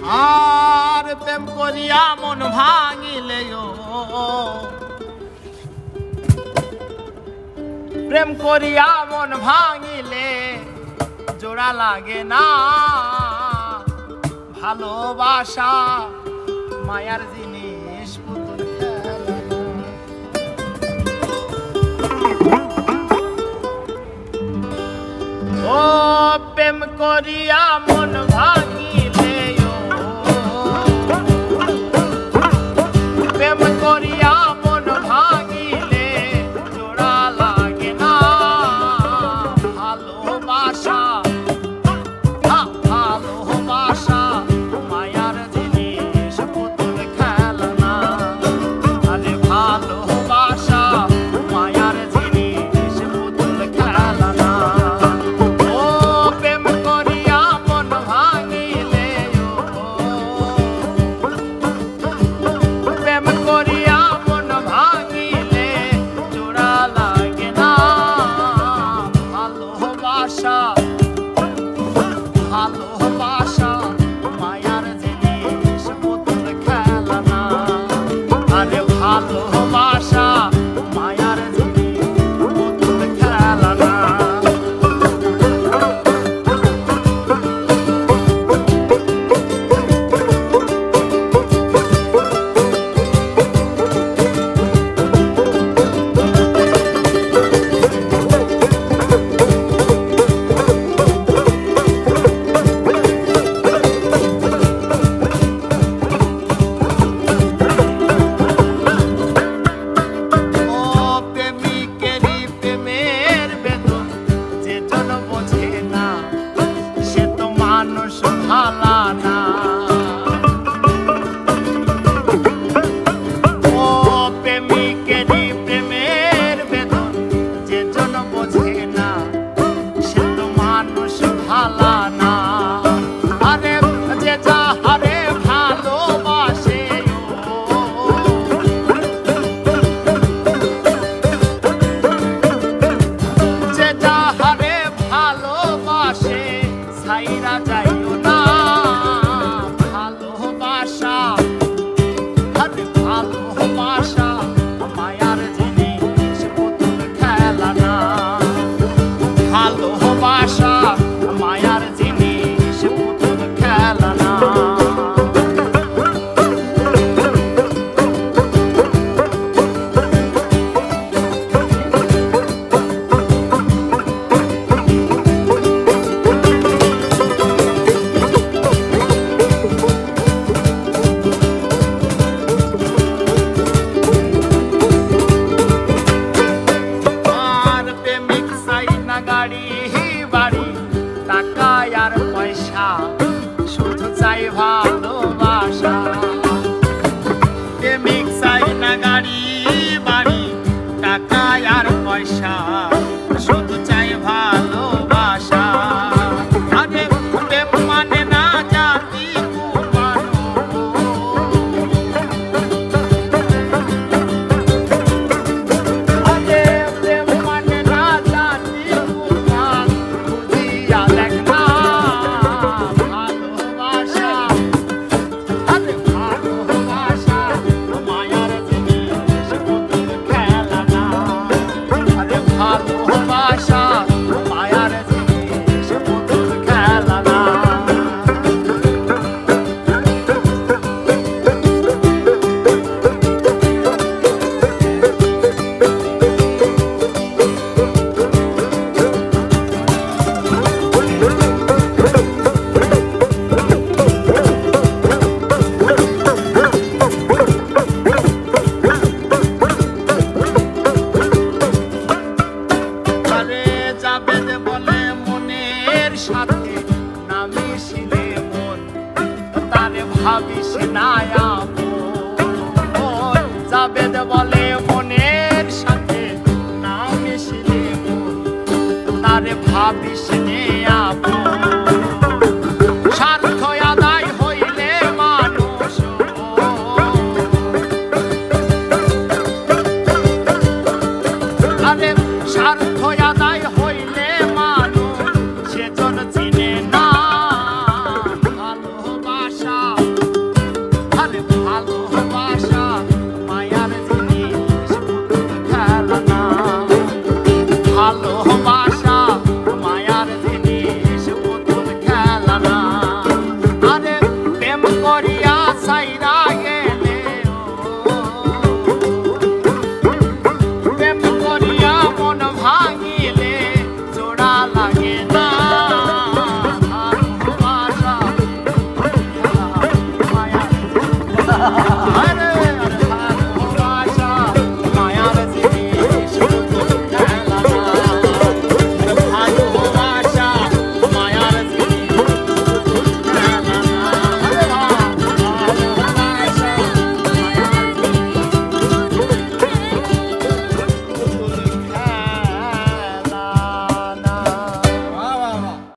আর প্রেম করিয়া মন ভাঙিলেও প্রেম করিয়া মন ভাঙিলে জোড়া লাগে না ভালোবাসা মায়ার জিনিস পুতুল ও প্রেম করিয়া মন ভাঙিলে প্রেম করিয়া মন ভাঙিলে জোড়া লাগে না ভালোবাসা ভালোবাসা মায়ার জিনিস পুতুল খেলনা আরে ভালোবাসা মায়ার জিনিস পুতুল খেলনা ও প্রেম করিয়া মন ভাঙিলে প্রেম করিয়া মন ভাঙিলে জোড়া লাগে না ভালোবাসা ভালোবাসা মায়ার জিনিস পুতুল খেলনা আরে ভালোবাসা মায়ার জিনিস পুতুল খেলনা ভালানা ও প্রেমিকেরই প্রেমের বেদন যে জন বোঝে না সে তো মানুষ ভালানা আরে যে যাহারে ভালোবাসে যে যাহারে ভালোবাসে ছাইরা যায় ভালোবাসা মায়ার জিনিস পুতুল খেলনা ভালোবাসা মায়ার জিনিস পুতুল খেলনা গাড়ি বাড়ি টাকা আর পয়সা শুধু চাই ভালোবাসা প্রেমিক চাই না গাড়ি বাড়ি টাকা আর পয়সা শুধু চাই ভালোবাসা আরে প্রেম মানে না জাতি সাথে নামি শিলে মন তারে ভাবিস না আপন জাবেদ বলে মনের সাথে নামি শিলে মন তারে ভাবিস নে আপন স্বার্থ আদায় হইলে মানুষ আরে স্বার্থ আদায় হইলে মানুষ সেজন চিনে না ভালোবাসা আমার